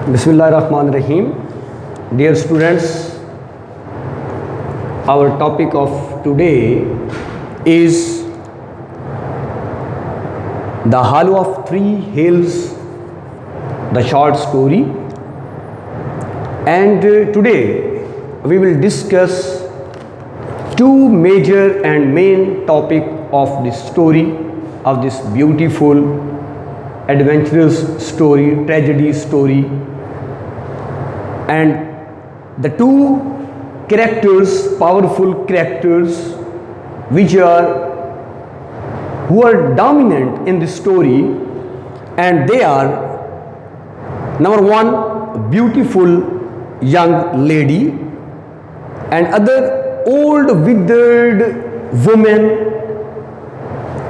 Bismillahirrahmanirrahim. Dear students, our topic of today is The Hollow of Three Hills, the short story. And today we will discuss two major and main topic of this story, of this beautiful adventurous story, tragedy story. And the two characters, powerful characters, who are dominant in this story, and they are, number one, beautiful young lady, and other old withered woman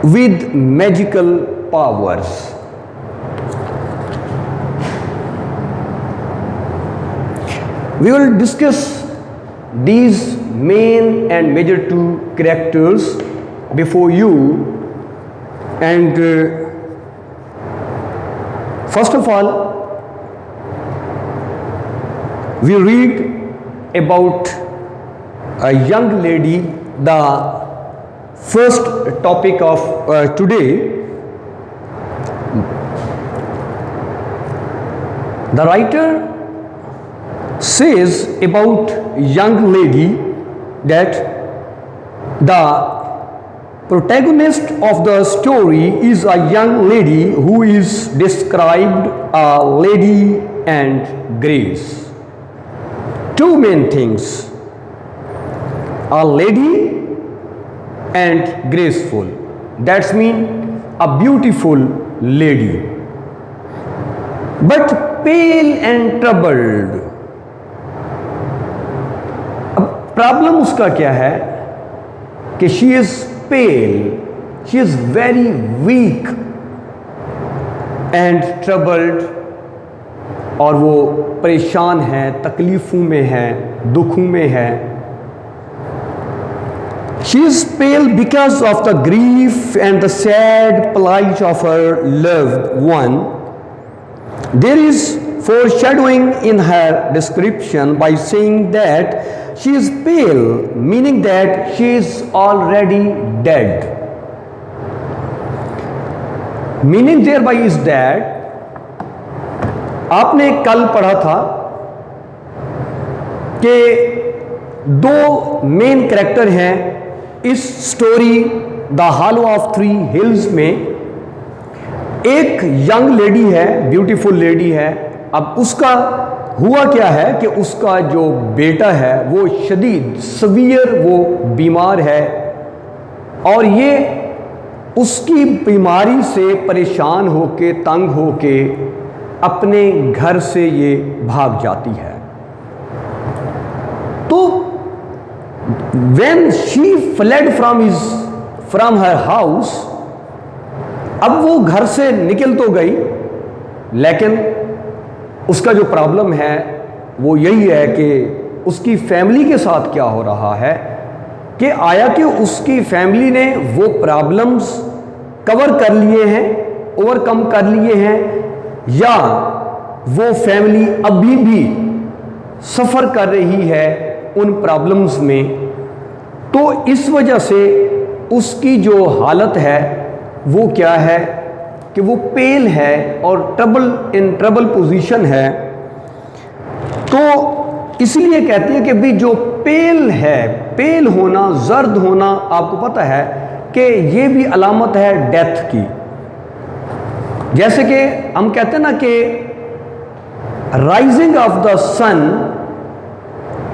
with magical powers. We will discuss these main and major two characters before you, and first of all, we read about a young lady, the first topic of today. The writer says about young lady that the protagonist of the story is a young lady who is described a lady and grace. Two main things, a lady and graceful. That's mean a beautiful lady, but pale and troubled. Problem उसका क्या है कि she is pale, she is very weak and troubled, और वो परेशान है, तकलीफ़ों में है, दुखों में है. She is pale because of the grief and the sad plight of her loved one. There is foreshadowing in her description by saying that she is pale, meaning that she is already dead. Meaning thereby is that आपने कल पढ़ा था कि दो main character हैं इस story the hollow of three hills में. एक यंग लेडी है, ब्यूटीफुल लेडी है. अब उसका हुआ क्या है कि उसका जो बेटा है वो शदीद सवियर वो बीमार है, और ये उसकी बीमारी से परेशान होके, तंग होके अपने घर से ये भाग जाती है. तो when she fled from her house, अब वो घर से निकल तो गई, लेकिन उसका जो प्रॉब्लम है वो यही है कि उसकी फैमिली के साथ क्या हो रहा है कि आया कि उसकी फैमिली ने वो प्रॉब्लम्स कवर कर लिए हैं, ओवरकम कर लिए हैं, या वो फैमिली अभी भी सफ़र कर रही है उन प्रॉब्लम्स में. तो इस वजह से उसकी जो हालत है वो क्या है कि वो पेल है और ट्रबल पोजीशन है. तो इसलिए कहते हैं कि भी जो पेल है, पेल होना, जर्द होना, आपको पता है कि ये भी अलामत है डेथ की. जैसे कि हम कहते हैं ना कि rising of the sun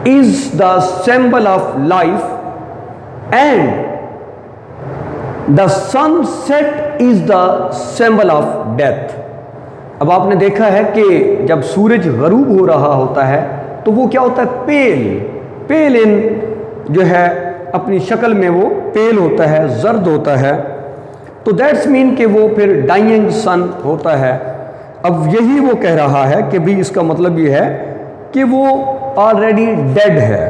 is the symbol of life and the sunset is the symbol of death. अब आपने देखा है कि जब सूरज गरूब हो रहा होता है तो वो क्या होता है, पेल इन जो है अपनी शक्ल में वो पेल होता है, जर्द होता है. तो दैट्स मीन कि वो फिर डाइंग सन होता है. अब यही वो कह रहा है कि भी इसका मतलब ये है कि वो ऑलरेडी डेड है.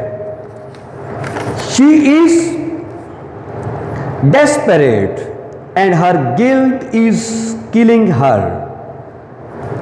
She is desperate and her guilt is killing her.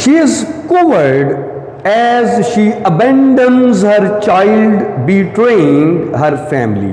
She is covered as she abandons her child, betraying her family۔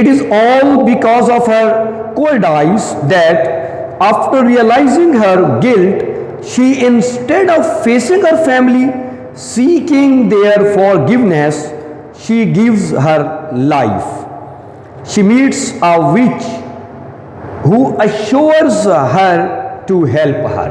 It is all because of her cowardice that after realizing her guilt, she instead of facing her family, seeking their forgiveness, she gives her life. She meets a witch who assures her to help her۔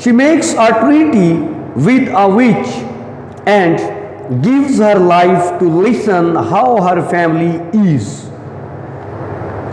She makes a treaty with a witch and gives her life to listen how her family is۔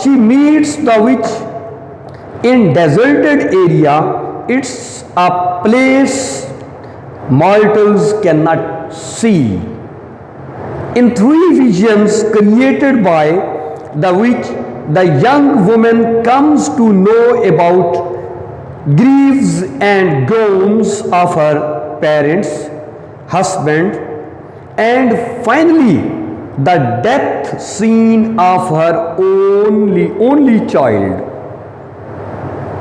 she meets the witch in deserted area. It's a place mortals cannot see. In 3 visions created by the witch, the young woman comes to know about griefs and groans of her parents, husband, and finally the death scene of her only child۔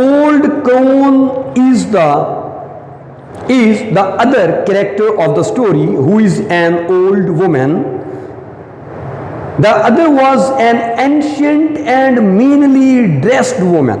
old crone is the other character of the story who is an old woman. The other was an ancient and meanly dressed woman.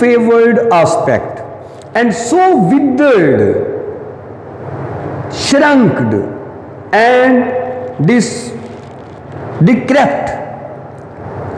favored aspect and so withered, shrinked and decrepit.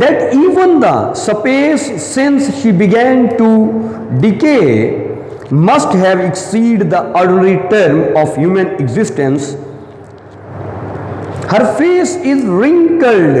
that even the space since she began to decay must have exceeded the ordinary term of human existence. Her face is wrinkled,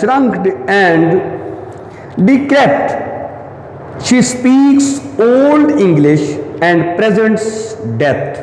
shrunk and decrepit. She speaks old English and presents death.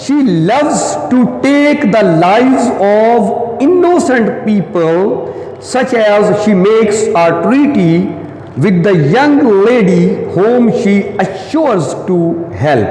she loves to take the lives of innocent people such as she makes a treaty with the young lady whom she assures to help.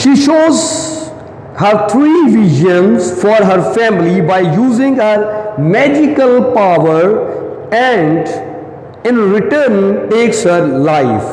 She shows her three visions for her family by using her magical power and in return takes her life۔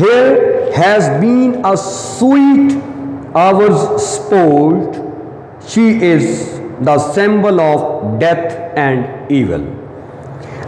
Here has been a sweet hours spoiled, she is the symbol of death and evil۔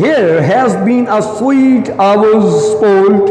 here has been a sweet hours spoiled،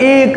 1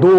2